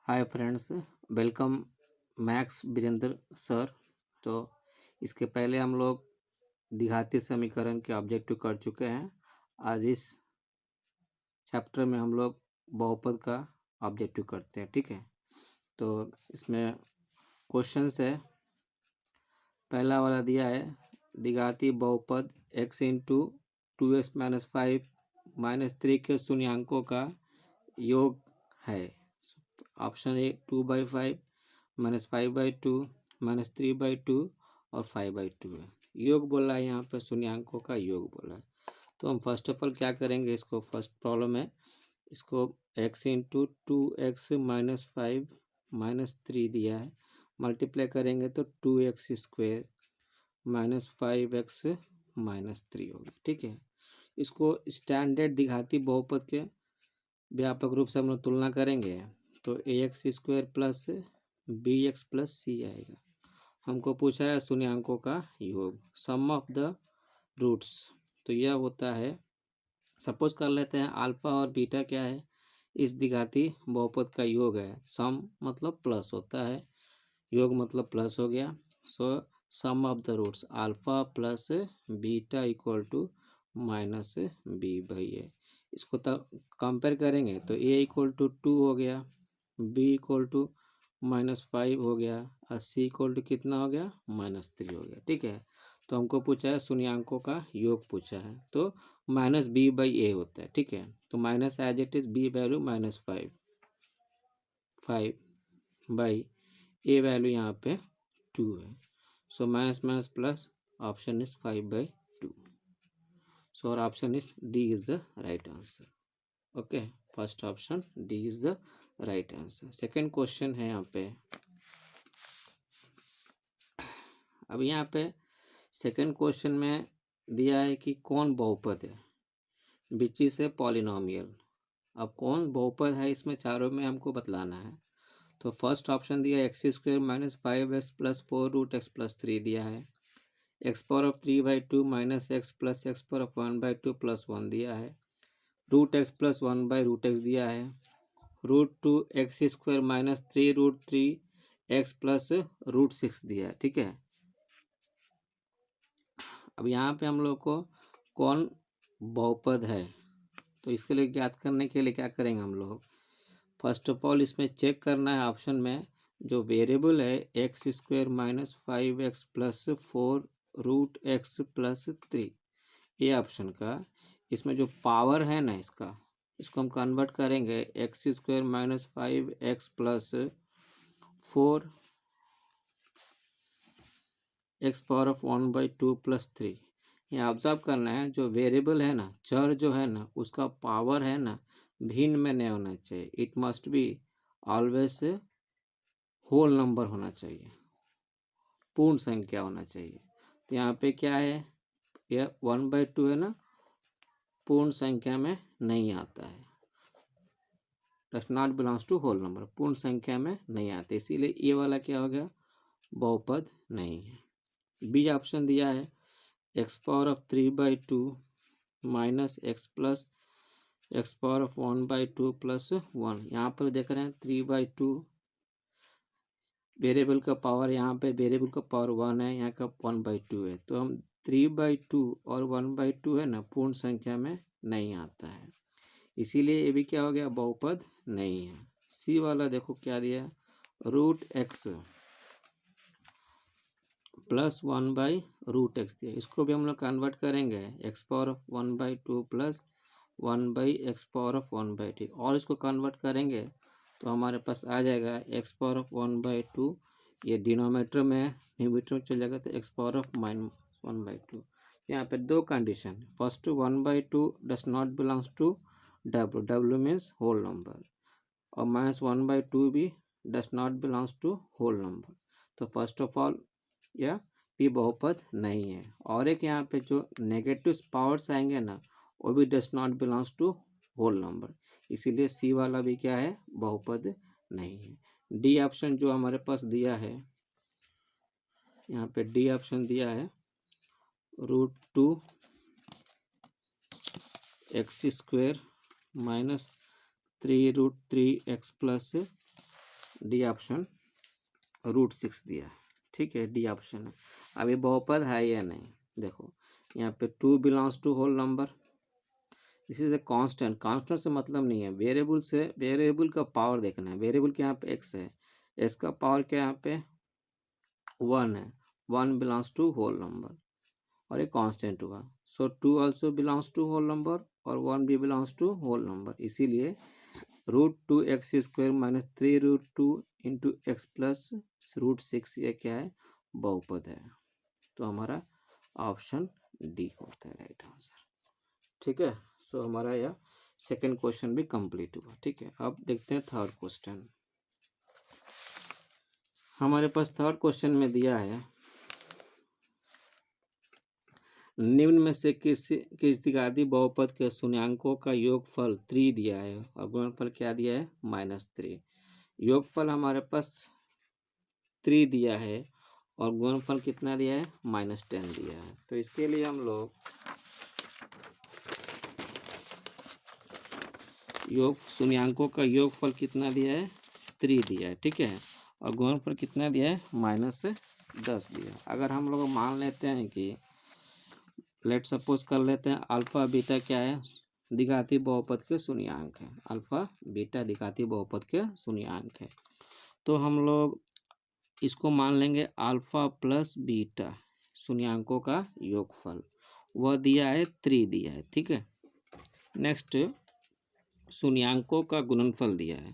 हाय friends, welcome Max Virendra sir. तो इसके पहले हम लोग द्विघाती समीकरण के ऑब्जेक्टिव कर चुके हैं। आज इस चैप्टर में हम लोग बहुपद का ऑब्जेक्टिव करते हैं, ठीक है। तो इसमें क्वेश्चंस है, पहला वाला दिया है द्विघाती बहुपद x इंटू 2x-5-3 के शून्यांकों का योग है। ऑप्शन ए 2/5 -5/2 -3/2 और 5/2 है। योग बोला है, यहाँ पे शून्यांकों का योग बोला है। तो हम फर्स्ट ऑफ ऑल क्या करेंगे, इसको फर्स्ट प्रॉब्लम है, इसको x इंटू 2x-5-3 दिया है, मल्टीप्लाई करेंगे तो 2x² -5x-3 होगा, ठीक है। इसको स्टैंडर्ड द्विघाती बहुपद के व्यापक रूप से हम लोग तुलना करेंगे तो ax² plus bx plus c आएगा। हमको पूछा है शून्यांकों का योग, सम ऑफ द रूट्स। तो यह होता है, सपोज कर लेते हैं अल्फा और बीटा क्या है, इस द्विघाती बहुपद का योग है। सम मतलब प्लस होता है, योग मतलब प्लस हो गया। So sum of the roots alpha plus beta equal to minus b/a। इसको तो कंपेयर करेंगे तो a इक्वल टू 2 हो गया, b इक्वल टू -5 हो गया और c इक्वल टू कितना हो गया, -3 हो गया, ठीक है। तो हमको पूछा है शून्यांकों का योग पूछा है, तो -b/a होता है, ठीक है। तो minus as it is b value -5 by a value यहाँ पे 2 है। So minus minus plus, option is 5/2। So और option is D is the right answer. Okay, first option D is the right answer. Second question है यहाँ पे, अब यहाँ पे सेकेंड क्वेश्चन में दिया है कि कौन बहुपद है, विच इज ए पॉलिनोमियल। अब कौन बहुपद है, इसमें चारों में हमको बतलाना है। तो फर्स्ट ऑप्शन दिया x² -5x प्लस 4√x+3 दिया है, x⁴3/2 minus x plus x⁴1/2 plus 1 दिया है, √x प्लस 1/√x दिया है, √2x² माइनस 3√3x प्लस √6 दिया है, ठीक है। अब यहाँ पे हम लोग को कौन बहुपद है, तो इसके लिए ज्ञात करने के लिए क्या करेंगे हम लोग, फर्स्ट ऑफ ऑल इसमें चेक करना है ऑप्शन में जो वेरिएबल है x² -5x plus 4√x plus 3, ये ऑप्शन का, इसमें जो पावर है ना इसको हम कन्वर्ट करेंगे x² -5x plus 4 x⁴1/2 plus 3। यहाँ ऑब्जर्व करना है, जो वेरिएबल है ना, चर जो है ना, उसका पावर है ना भिन्न में नहीं होना चाहिए, it must be always whole number होना चाहिए, पूर्ण संख्या होना चाहिए। तो यहाँ पे क्या है, यह 1/2 है ना, पूर्ण संख्या में नहीं आता है, does not belongs to whole number, पूर्ण संख्या में नहीं आते, इसीलिए ये वाला क्या हो गया, बहुपद नहीं है। बी ऑप्शन दिया है x⁴3/2 minus x plus x⁴1/2 plus 1। यहाँ पर देख रहे हैं 3/2 वेरिएबल का पावर, यहाँ पे वेरिएबल का पावर 1 है, यहाँ का 1/2 है। तो हम 3/2 और 1/2 है ना, पूर्ण संख्या में नहीं आता है, इसीलिए ये भी क्या हो गया, बहुपद नहीं है। सी वाला देखो क्या दिया, √x प्लस 1/√x दिया, इसको भी हम लोग कन्वर्ट करेंगे x⁴1/2 प्लस 1/x⁴1/2 और इसको कन्वर्ट करेंगे तो हमारे पास आ जाएगा x⁴1/2, ये डिनोमिनेटर में न्यूमरेटर में चल जाएगा तो x⁴−1/2। यहाँ पे दो condition, first 1/2 does not belongs to w means whole number, और -1/2 भी does not belongs to whole number. तो फर्स्ट ऑफ ऑल यह भी बहुपद नहीं है, और एक यहाँ पे जो नेगेटिव पावर्स आएंगे ना, वो भी does not belongs to whole number, इसीलिए सी वाला भी क्या है, बहुपद नहीं है। डी ऑप्शन जो हमारे पास दिया है, यहाँ पे डी ऑप्शन दिया है √2x² -3√3x plus D option √6 दिया है, ठीक है, डी ऑप्शन है। अब ये बहुपद है या नहीं, देखो यहाँ पे 2 belongs to whole number, this is a constant, constant से मतलब नहीं है, वेरिएबल से, वेरिएबल का पावर देखना है, वेरिएबल के यहाँ पे एक्स है, एक्स का पावर क्या यहाँ पे 1 है, 1 बिलोंग्स टू होल नंबर और ये कांस्टेंट हुआ, so 2 also belongs to whole number और 1 भी बिलोंग्स टू होल नंबर, इसीलिए √2x² minus 3√2 into x plus √6 ये क्या है, बहुपद है। तो हमारा ऑप्शन डी होता है राइट आंसर, ठीक है। सो हमारा यह सेकंड क्वेश्चन भी कंप्लीट हुआ, ठीक है। अब देखते हैं थर्ड क्वेश्चन। हमारे पास थर्ड क्वेश्चन में दिया है निम्न में से किस द्विघाती बहुपद के शून्यांकों का योगफल 3 दिया है और गुणनफल क्या दिया है -3। योगफल हमारे पास 3 दिया है और गुणनफल कितना दिया है -10 दिया है। तो इसके लिए हम लोग शून्यांकों का योगफल कितना दिया है 3 दिया है, ठीक है, और गुणनफल कितना दिया है -10 दिया है। अगर हम लोग मान लेते हैं कि लेट सपोज कर लेते हैं अल्फा बीटा क्या है द्विघाती बहुपद के शून्यांक है, अल्फा बीटा द्विघाती बहुपद के शून्यांक है, तो हम लोग इसको मान लेंगे अल्फा प्लस बीटा शून्यांकों का योगफल, वह दिया है 3 दिया है, ठीक है। नेक्स्ट शून्यांकों का गुणनफल दिया है,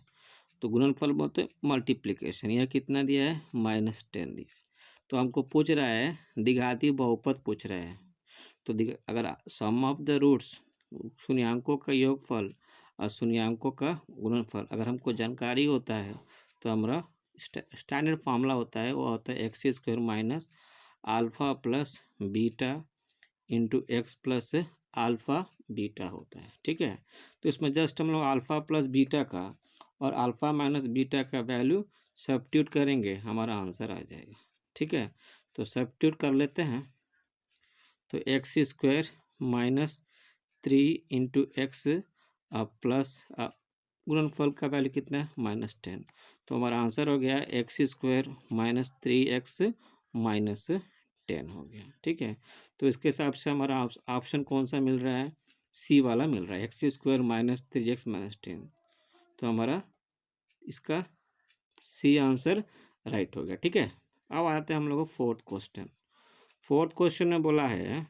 तो गुणनफल बोलते मल्टीप्लिकेशन, यह कितना दिया है -10 दिया है। तो हमको पूछ रहा है द्विघाती बहुपद पूछ रहा है, तो अगर सम ऑफ द रूट्स शून्यांकों का योगफल और शून्यांकों का गुणनफल अगर हमको जानकारी होता है तो हमारा स्टैंडर्ड फार्मूला होता है, वो होता है x² minus alpha plus beta into x plus alpha beta होता है, ठीक है। तो इसमें जस्ट हम लोग अल्फ़ा प्लस बीटा का और अल्फ़ा माइनस बीटा का वैल्यू सब्स्टिट्यूट करेंगे, हमारा आंसर आ जाएगा, ठीक है। तो सब्स्टिट्यूट कर लेते हैं, तो x² minus 3 into x plus गुणनफल का वैल्यू कितना है -10, तो हमारा आंसर हो गया x² माइनस 3x माइनस 10 हो गया, ठीक है। तो इसके हिसाब से हमारा ऑप्शन कौन सा मिल रहा है, सी वाला मिल रहा है, x² माइनस 3x माइनस 10, तो हमारा इसका सी आंसर राइट हो गया, ठीक है। अब आते हैं हम लोग फोर्थ क्वेश्चन। फोर्थ क्वेश्चन में बोला है,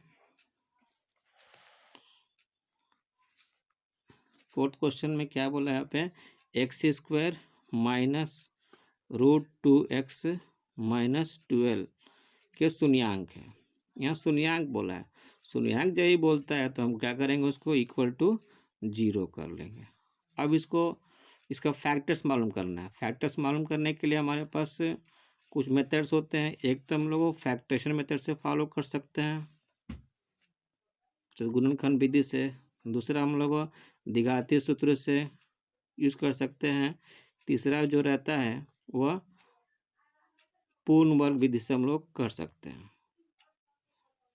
फोर्थ क्वेश्चन में क्या बोला है यहाँ पे, x² माइनस √2x माइनस 12 के शून्यांक है। यहाँ शून्यांक बोला है, शून्यांक जब ही बोलता है तो हम क्या करेंगे, उसको इक्वल टू 0 कर लेंगे। अब इसका फैक्टर्स मालूम करना है। फैक्टर्स मालूम करने के लिए हमारे पास कुछ मेथड्स होते हैं, एक तो हम लोग फैक्टरेशन मेथड से फॉलो कर सकते हैं, तो गुणनखंड विधि से, दूसरा हम लोग द्विघाती सूत्र से यूज कर सकते हैं, तीसरा जो रहता है वह पूर्ण वर्ग विधि से हम लोग कर सकते हैं।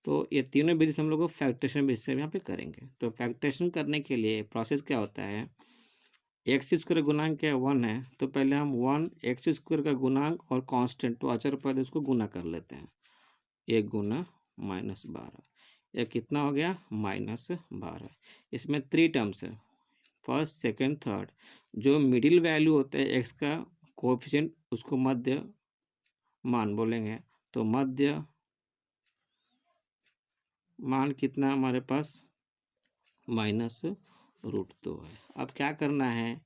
तो ये तीनों विधि से हम लोग को फैक्टरेशन विधि से यहाँ पे करेंगे। तो फैक्टरेशन करने के लिए प्रोसेस क्या होता है, x² गुणांक क्या 1 है, तो पहले हम 1 x² का गुणांक और कांस्टेंट तो अचर पद उसको गुना कर लेते हैं, 1 गुना -12, यह कितना हो गया -12। इसमें 3 टर्म्स है, फर्स्ट सेकंड थर्ड, जो मिडिल वैल्यू होता है एक्स का कोएफिशिएंट उसको मध्य मान बोलेंगे, तो मध्य मान कितना हमारे पास -√2 है। अब क्या करना है,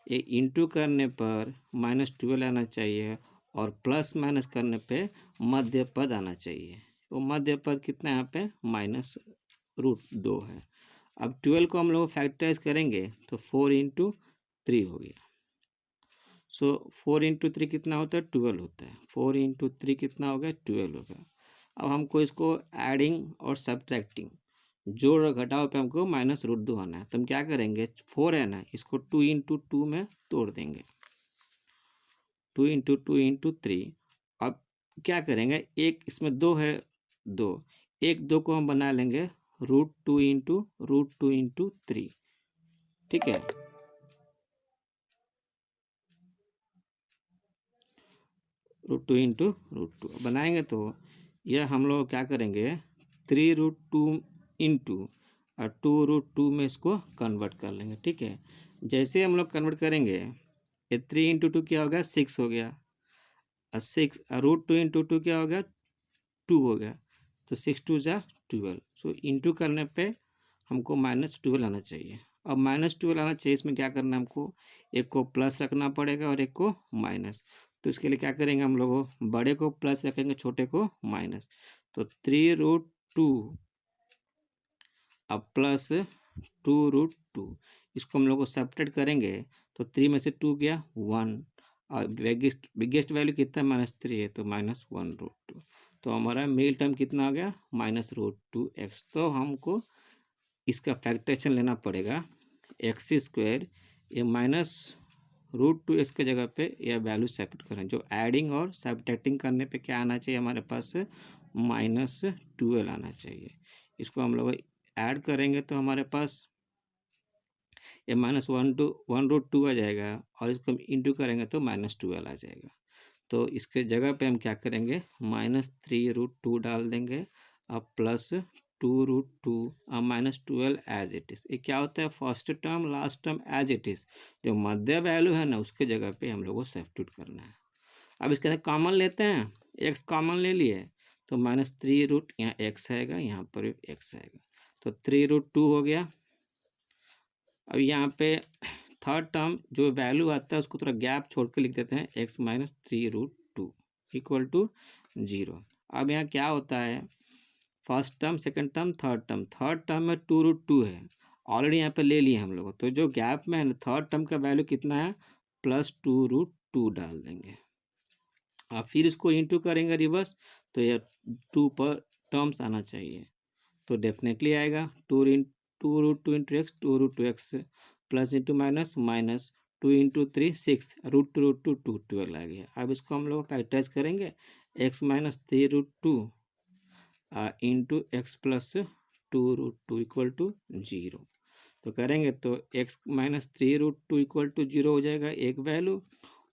ये इंटू करने पर -12 आना चाहिए और प्लस माइनस करने पे मध्य पद आना चाहिए, वो मध्य पद कितना यहाँ पे -√2 है। अब 12 को हम लोग फैक्टराइज करेंगे तो 4 × 3 हो गया, सो 4 × 3 कितना होता है 12 होता है, 4 × 3 कितना हो गया 12 हो गया। अब हमको इसको एडिंग और सब्ट्रैक्टिंग जोड़ घटाव पे हमको -√2 आना है, तो हम क्या करेंगे, 4 है ना, इसको 2 × 2 में तोड़ देंगे, 2 × 2 × 3। अब क्या करेंगे, एक इसमें 2 है, 2 एक 2 को हम बना लेंगे √2 × √2 × 3, ठीक है। √2 इंटू √2 बनाएंगे तो यह हम लोग क्या करेंगे 3√2 इंटू और 2√2 में इसको कन्वर्ट कर लेंगे। ठीक है, जैसे हम लोग कन्वर्ट करेंगे ये 3 इंटू 2 क्या हो गया 6 हो गया, और 6 √2 इंटू 2 क्या हो गया 2 हो गया, तो 6 2 ज़ा 12। सो इंटू करने पे हमको -12 आना चाहिए। अब -12 आना चाहिए, इसमें क्या करना है हमको, एक को प्लस रखना पड़ेगा और एक को माइनस। तो इसके लिए क्या करेंगे हम लोग, बड़े को प्लस रखेंगे छोटे को माइनस। तो 3√2 अब प्लस 2√2, इसको हम लोग को सब्ट्रैक्ट करेंगे तो 3 में से 2 गया 1, और बिगेस्ट वैल्यू कितना -3 है तो -1√2। तो हमारा मिडिल टर्म कितना आ गया -√2x। तो हमको इसका फैक्टराइजेशन लेना पड़ेगा x² ये -√2x के जगह पे यह वैल्यू सब्ट्रैक्ट करें, जो एडिंग और सब्ट्रैक्टिंग करने पे क्या आना चाहिए हमारे पास -12 आना चाहिए। इसको हम लोग ऐड करेंगे तो हमारे पास ये -1√2 आ जाएगा, और इसको हम इंटू करेंगे तो -12 आ जाएगा। तो इसके जगह पे हम क्या करेंगे -3√2 डाल देंगे, अब प्लस 2√2 और -12 एज इट इज़। ये क्या होता है first term last term as it is, जो मध्य वैल्यू है ना उसके जगह पे हम लोग को सब्स्टिट्यूट करना है। अब इसके अंदर कॉमन लेते हैं, x कॉमन ले लिए तो -3 यहाँ x आएगा, यहाँ पर भी x आएगा, तो 3√2 हो गया। अब यहाँ पे थर्ड टर्म जो वैल्यू आता है उसको थोड़ा गैप छोड़ के लिख देते हैं x -3√2 इक्वल टू 0। अब यहाँ क्या होता है first term second term third term में 2√2 है ऑलरेडी यहाँ पे ले लिए हम लोग, तो जो गैप में है थर्ड टर्म का वैल्यू कितना है +2√2 डाल देंगे। अब फिर इसको इंटू करेंगे रिवर्स, तो ये 2 पर टर्म्स आना चाहिए, तो डेफिनेटली आएगा 2√2 into x 2√2x plus into minus minus 2 into 3 6 √2 2 12 आ गया। अब इसको हम लोग फैक्टराइज करेंगे x -3√2 into x plus 2√2 equal to 0। तो करेंगे तो x -3√2 इक्वल टू 0 हो जाएगा एक वैल्यू,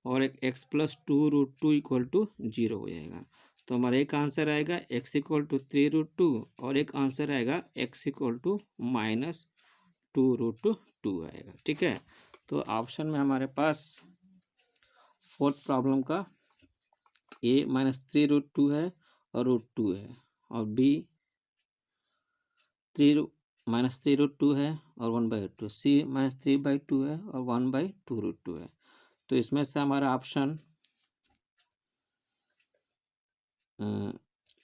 और एक x प्लस 2√2 इक्वल टू 0 हो जाएगा। तो हमारा एक आंसर आएगा x इक्वल टू 3√2 और एक आंसर आएगा x इक्वल टू -2√2 आएगा। ठीक है, तो ऑप्शन में हमारे पास फोर्थ प्रॉब्लम का a -3√2 है और √2 है, और b -3√2 है और 1/2, c -3/2 है और 1/2√2 है। तो इसमें से हमारा ऑप्शन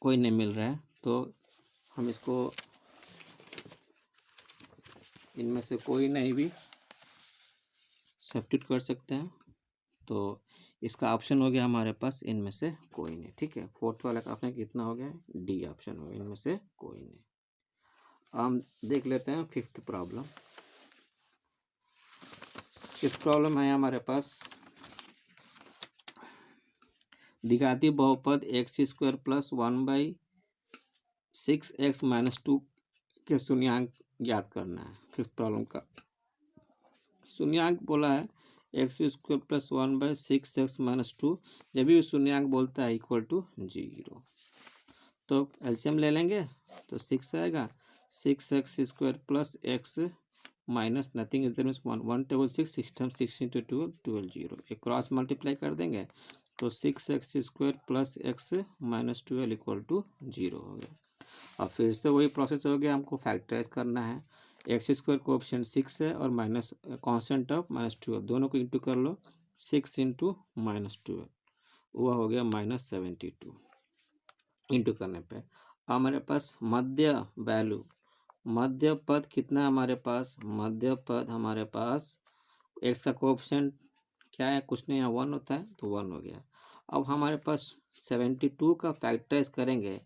कोई नहीं मिल रहा है, तो हम इसको इनमें से कोई नहीं भी सब्स्टिट्यूट कर सकते हैं। तो इसका ऑप्शन हो गया हमारे पास इनमें से कोई नहीं। ठीक है, फोर्थ वाला का ऑप्शन कितना हो गया डी ऑप्शन हो गया, इनमें से कोई नहीं। हम देख लेते हैं फिफ्थ प्रॉब्लम। फिफ्थ प्रॉब्लम है हमारे पास द्विघाती बहुपद x² प्लस 1/6x-2 के शून्यांक ज्ञात करना है। फिफ्थ प्रॉब्लम का शून्यांक बोला है x² प्लस 1/6x-2, जब भी शून्यांक बोलता है इक्वल टू 0। तो एलसीएम ले लेंगे तो 6 आएगा, 6x² plus x minus nothing is there means 1 table 6 6 times 6 into 12 12 0, एक क्रॉस मल्टीप्लाई कर देंगे तो 6x² plus x -12 equal to 0 हो गया। अब फिर से वही प्रोसेस हो गया, हमको फैक्टराइज करना है। x² कोएफिशिएंट 6 है और माइनस कांस्टेंट ऑफ -12, दोनों को इंटू कर लो, 6 इंटू -12 वह हो गया -72 इंटू करने पे। हमारे पास मध्य वैल्यू मध्य पद कितना हमारे पास, मध्य पद हमारे पास x का कोएफिशिएंट क्या है कुछ नहीं, यहाँ 1 होता है तो 1 हो गया। अब हमारे पास 72 का फैक्टराइज करेंगे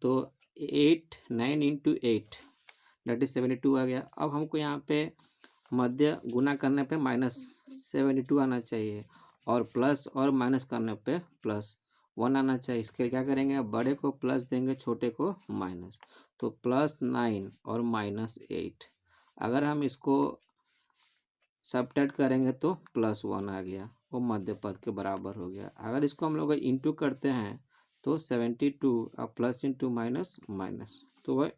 तो 9 इंटू 8 दैट इज 72 आ गया। अब हमको यहाँ पे मध्य गुना करने पे -72 आना चाहिए, और प्लस और माइनस करने पे +1 आना चाहिए। इसके लिए क्या करेंगे, बड़े को प्लस देंगे छोटे को माइनस, तो +9 और -8। अगर हम इसको सब्ट्रैक्ट करेंगे तो +1 आ गया, वो मध्य पद के बराबर हो गया। अगर इसको हम लोग इंटू करते हैं तो 72 अब प्लस इंटू माइनस माइनस, तो वह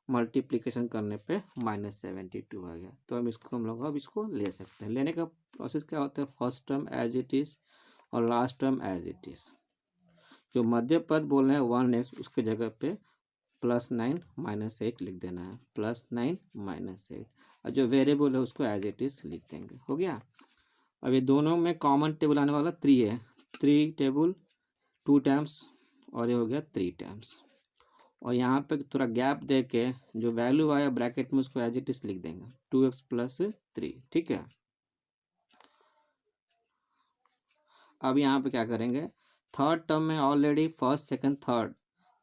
मल्टीप्लिकेशन करने पे -72 आ गया। तो हम लोग अब इसको ले सकते हैं। लेने का प्रोसेस क्या होता है, first term as it is और last term as it is. जो मध्य पद बोल रहे हैं 1x, उसके जगह पे +9 -8 लिख देना है, +9 -8, और जो वेरिएबल है उसको एज इट इज़ लिख देंगे। हो गया। अब ये दोनों में कॉमन टेबल आने वाला 3 है, 3 टेबल 2 टाइम्स और ये हो गया 3 टाइम्स। और यहाँ पे थोड़ा गैप दे के जो वैल्यू आया ब्रैकेट में उसको एज इट इज लिख देंगे, 2x + 3। ठीक है। अब यहाँ पे क्या करेंगे, थर्ड टर्म में ऑलरेडी फर्स्ट सेकंड थर्ड,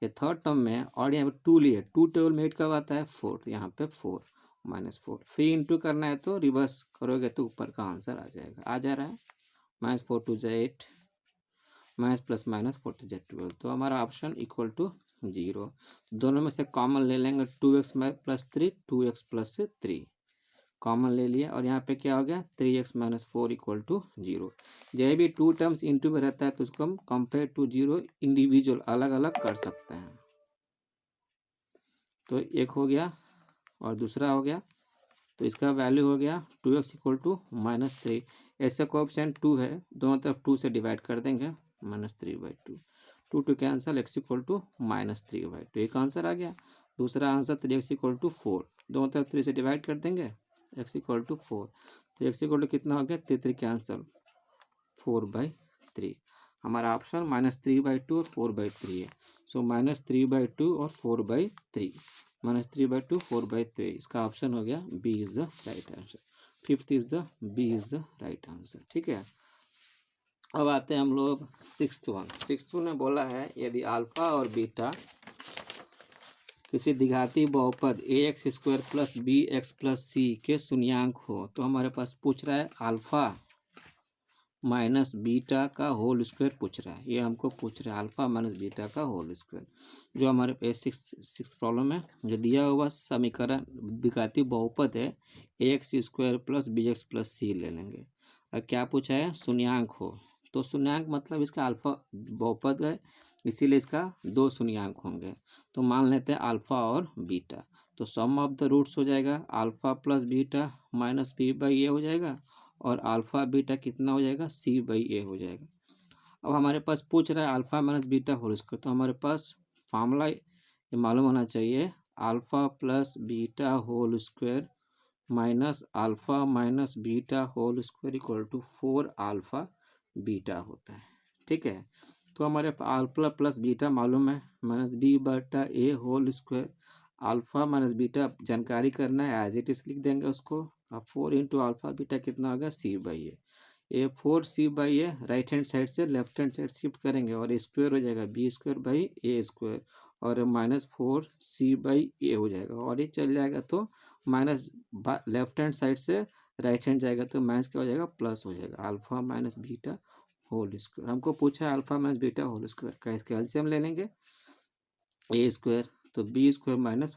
ये थर्ड टर्म में और यहाँ पे 2 लिए, 2 टेबल में 8 कब आता है 4, यहाँ पे 4 -4, फिर इंटू करना है तो रिवर्स करोगे तो ऊपर का आंसर आ जाएगा। आ जा रहा है, -4 2 8, -+- 4 12, तो हमारा ऑप्शन इक्वल टू 0। दोनों में से कॉमन ले लेंगे, 2x + 3, 2x + 3 कॉमन ले लिया, और यहाँ पे क्या हो गया 3x - 4 = 0। जब भी 2 टर्म्स इंटू में रहता है तो उसको हम कंपेयर टू 0 इंडिविजुअल अलग अलग कर सकते हैं। तो एक हो गया और दूसरा हो गया, तो इसका वैल्यू हो गया 2x = -3। ऐसा कोएफिशिएंट 2 है, दोनों तरफ 2 से डिवाइड कर देंगे, -3/2, 2 टू कैंसल, x = -3/2, एक आंसर आ गया। दूसरा आंसर 3x = 4, दोनों तरफ 3 से डिवाइड कर देंगे, x = 4, तो x = कितना हो गया, 3 कैंसल, 4/3। हमारा ऑप्शन -3/2 और 4/3 है। सो -3/2 और 4/3, -3/2 4/3, इसका ऑप्शन हो गया B is the right answer. Fifth is the B is the right answer. ठीक है। अब आते हैं हम लोग सिक्स्थ वन में बोला है, यदि अल्फा और बीटा किसी द्विघाती बहुपद ax² + bx + c के शून्यांक हो, तो हमारे पास पूछ रहा है अल्फा माइनस बीटा का होल स्क्वायर पूछ रहा है। ये हमको पूछ रहा है अल्फा माइनस बीटा का होल स्क्वायर। जो हमारे पे सिक्स प्रॉब्लम है, जो दिया हुआ समीकरण द्विघाती बहुपद है ax² + bx + c ले लेंगे। और क्या पूछा है, शून्यांक हो, तो शून्यांक मतलब इसका अल्फा बहुपद है, इसीलिए इसका 2 शून्यांक होंगे। तो मान लेते हैं अल्फा और बीटा, तो सम ऑफ द रूट्स हो जाएगा अल्फा + बीटा -b/a हो जाएगा, और अल्फा बीटा कितना हो जाएगा, c/a हो जाएगा। अब हमारे पास पूछ रहा है alpha minus beta whole square, तो हमारे पास फार्मूला ये मालूम होना चाहिए, alpha + beta whole square minus alpha minus beta whole square = 4 alpha beta होता है। ठीक है। तो हमारे पास अल्फा + बीटा मालूम है, -b/a whole square, alpha minus beta जानकारी करना है, एज इट इज लिख देंगे उसको। अब 4 × अल्फा बीटा कितना होगा, c/a। ये 4c/a राइट हैंड साइड से लेफ्ट हैंड साइड शिफ्ट करेंगे और स्क्वायर हो जाएगा b² / a² और -4c/a हो जाएगा, और ये चल जाएगा तो माइनस लेफ्ट हैंड साइड से राइट हैंड जाएगा तो माइनस क्या हो जाएगा, प्लस हो जाएगा, alpha minus beta whole square. हमको पूछा है alpha minus beta whole square का, इसके एलसीएम ले लेंगे a², तो b² -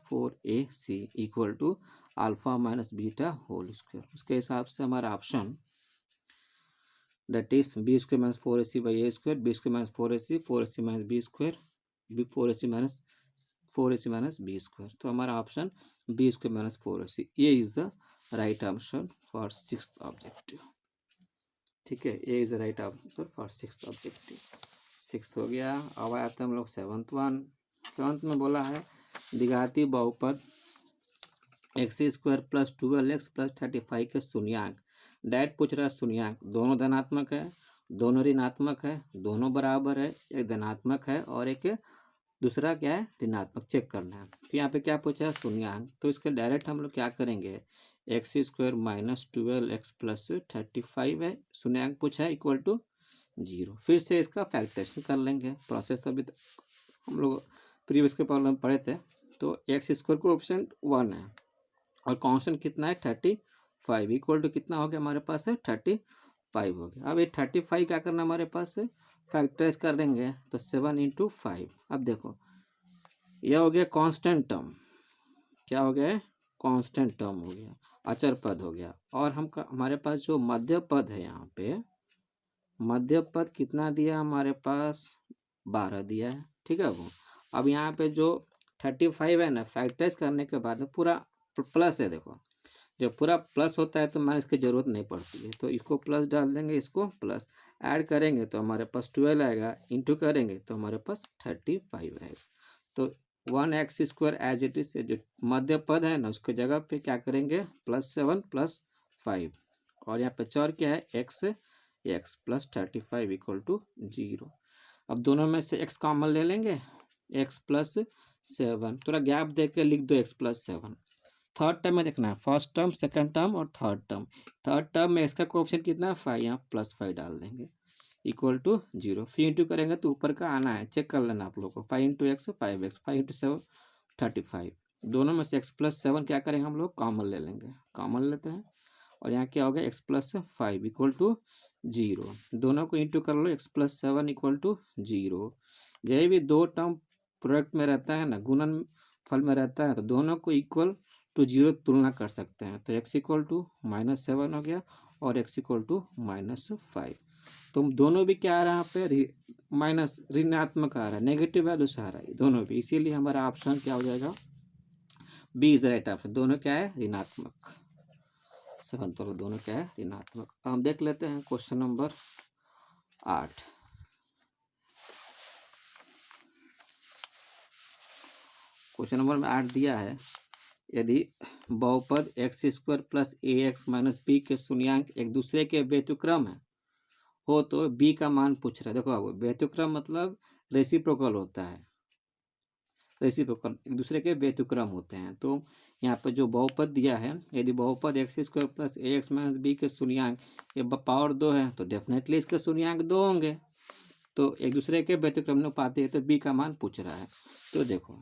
4ac = alpha minus beta whole square. उसके हिसाब से हमारा option that is b² - 4ac/a², b² - 4ac, 4ac - b², 4ac - b², तो हमारा ऑप्शन b² - 4ac, ये is the right answer for sixth objective. ठीक है, ये is the right answer for sixth objective. Sixth हो गया। अब आते हैं हम लोग सेवंथ में बोला है द्विघाती बहुपद x² + 12x + 35 के शून्यांक। डायरेक्ट पूछ रहा है शून्यांक, दोनों धनात्मक है, दोनों ऋणात्मक है, दोनों बराबर है, एक धनात्मक है और एक दूसरा क्या है, ऋणात्मक, चेक करना है। तो यहाँ पे क्या पूछा है, शून्यांक, तो इसके डायरेक्ट हम लोग क्या करेंगे, x² - 12x + 35 है, शून्यांक पूछा है = 0। फिर से इसका फैक्टराइजेशन कर लेंगे, प्रोसेस अभी हम लोग प्रीवियस के प्रॉब्लम पढ़े थे। तो x² कोएफिशिएंट 1 है और कांस्टेंट कितना है, 35 = कितना हो गया हमारे पास है, 35 हो गया। अब ये 35 क्या करना हमारे पास है, फैक्टराइज कर लेंगे, तो 7 × 5। अब देखो यह हो गया कांस्टेंट टर्म, क्या हो गया, कांस्टेंट टर्म हो गया, अचर पद हो गया। और हमारे पास जो मध्य पद है यहाँ पे, मध्य पद कितना दिया हमारे पास 12 दिया है, ठीक है। वो अब यहाँ पे जो 35 है ना, फैक्टराइज करने के बाद में पूरा प्लस है। देखो जब पूरा प्लस होता है तो माइनस की जरूरत नहीं पड़ती है, तो इसको प्लस डाल देंगे, इसको प्लस ऐड करेंगे तो हमारे पास 12 आएगा, इंटू करेंगे तो हमारे पास 35 आएगा। तो 1x² एज इट इज, जो मध्य पद है ना उसके जगह पे क्या करेंगे +7 + 5, और यहाँ पे चौर क्या है x प्लस 35 = 0। अब दोनों में से x कॉमन ले लेंगे, x + 7, थोड़ा गैप दे के लिख दो x + 7। थर्ड टर्म में देखना है, फर्स्ट टर्म, सेकंड टर्म और थर्ड टर्म। थर्ड टर्म में इसका कोएफिशिएंट कितना है 5, यहाँ +5 डाल देंगे = 0। फिर इंटू करेंगे तो ऊपर का आना है, चेक कर लेना आप लोग को। 5 × x 5x, 5 × 7 35। दोनों में से x + 7 क्या करेंगे हम लोग कॉमन ले लेंगे, कॉमन लेते हैं, और यहाँ क्या हो गया x + 5 = 0। दोनों को इंटू कर लो, x + 7 = 0। यही भी दो टर्म प्रोडक्ट में रहता है ना, गुणन फल में रहता है, तो दोनों को इक्वल टू 0 तुलना कर सकते हैं। तो x = -7 हो गया और x = -5। तो दोनों भी क्या आ रहा है यहाँ पे माइनस ऋणात्मक आ रहा है, नेगेटिव वैल्यू से आ रहा है दोनों भी, इसीलिए हमारा ऑप्शन क्या हो जाएगा बी इज राइट ऑप्शन। दोनों क्या है ऋणात्मक, 7 वाला दोनों क्या है ऋणात्मक। हम देख लेते हैं क्वेश्चन नंबर 8। क्वेश्चन नंबर 8 दिया है, यदि बहुपद x² + ax - b के शून्यांक एक दूसरे के व्यतिक्रम है हो तो b का मान पूछ रहा है। देखो अब व्यतिक्रम मतलब रेसिप्रोकल होता है, रेसिप्रोकल एक दूसरे के व्यतिक्रम होते हैं। तो यहाँ पर जो बहुपद दिया है, यदि बहुपद x² + ax - b के शून्यांक ये पावर 2 है तो डेफिनेटली इसके शून्यांक 2 होंगे, तो एक दूसरे के व्यतिक्रम में पाते हैं, तो b का मान पूछ रहा है। तो देखो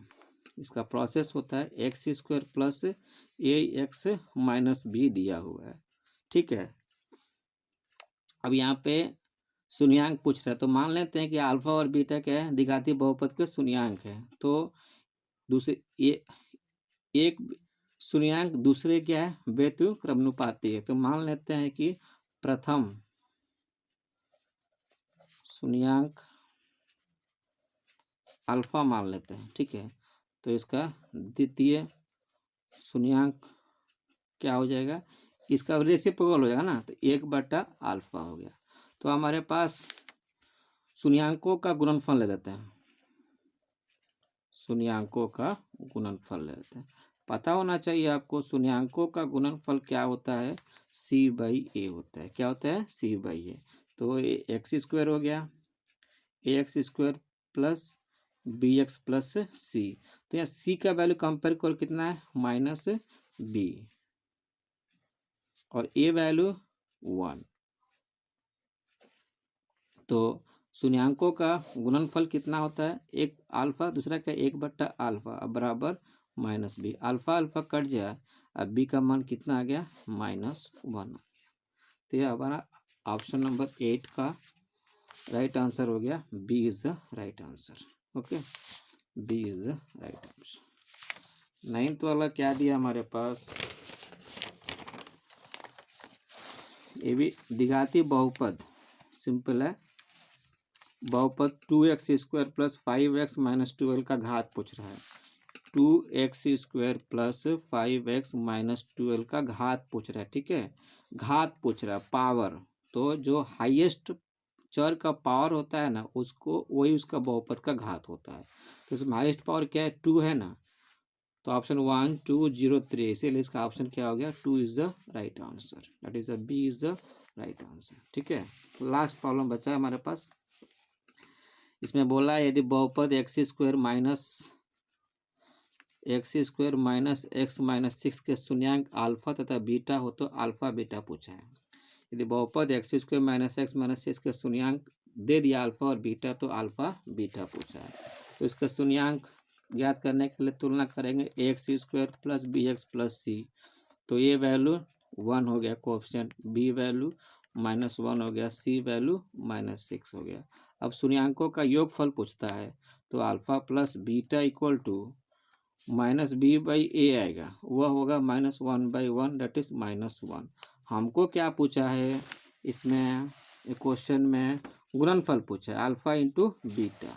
इसका प्रोसेस होता है x² + ax - b दिया हुआ है, ठीक है। अब यहाँ पे शून्यांक पूछ रहा है, तो मान लेते हैं कि अल्फा और बीटा क्या है द्विघाती बहुपद के शून्यांक है। तो दूसरे ये एक शून्यांक दूसरे क्या है व्यतिक्रमानुपाती है, तो मान लेते हैं कि प्रथम शून्यांक अल्फा मान लेते हैं, ठीक है। तो इसका द्वितीय शून्यांक क्या हो जाएगा, इसका रेसिप्रोकल हो जाएगा ना, तो 1/α हो गया। तो हमारे पास शून्यांकों का गुणनफल ले लेते हैं, शून्यांकों का गुणनफल ले लेते हैं। पता होना चाहिए आपको शून्यांकों का गुणनफल क्या होता है, c/a होता है। क्या होता है c/a। तो x² हो गया ax² + bx + c। तो यहाँ c का वैल्यू कंपेयर करो कितना है -b, और a वैल्यू 1। तो शून्यांकों का गुणनफल कितना होता है, एक अल्फा दूसरा का 1/α बराबर -b। अल्फा अल्फा कट जाए, अब b का मान कितना आ गया -1 आ गया। तो यह हमारा ऑप्शन नंबर 8 का राइट आंसर हो गया, B is the right answer. Okay, B is the right answer. 9th वाला क्या दिया हमारे पास, ये भी द्विघाती बहुपद सिंपल है, बहुपद 2x² + 5x - 12 का घात पूछ रहा है। 2x² + 5x - 12 का घात पूछ रहा है, ठीक है। घात पूछ रहा है, पावर। तो जो हाईएस्ट चर का पावर होता है ना, उसको वही उसका बहुपद का घात होता है। तो इसमें हाईएस्ट पावर क्या है 2 है ना, तो ऑप्शन 1 2 0 3, इसीलिए इसका ऑप्शन क्या हो गया 2 is the right answer, that is B is the right answer, ठीक है। लास्ट प्रॉब्लम बचा है हमारे पास, इसमें बोला है यदि बहुपद x² - x - 6 के शून्यांक अल्फा तथा बीटा हो तो अल्फा बीटा पूछा है। यदि बहुपद x² - x - 6 के शून्यांक दे दिया अल्फा और बीटा, तो अल्फा बीटा पूछा है। तो इसका शून्यांक ज्ञात करने के लिए तुलना करेंगे ax² + bx + c। तो ये वैल्यू 1 हो गया कोएफिशिएंट, b वैल्यू -1 हो गया, c वैल्यू -6 हो गया। अब शून्यांकों का योगफल पूछता है, तो alpha plus beta equal to -b/a आएगा, वह होगा -1/1, दैट इज -1। हमको क्या पूछा है इसमें, ये क्वेश्चन में गुणनफल पूछा है, अल्फा इंटू बीटा।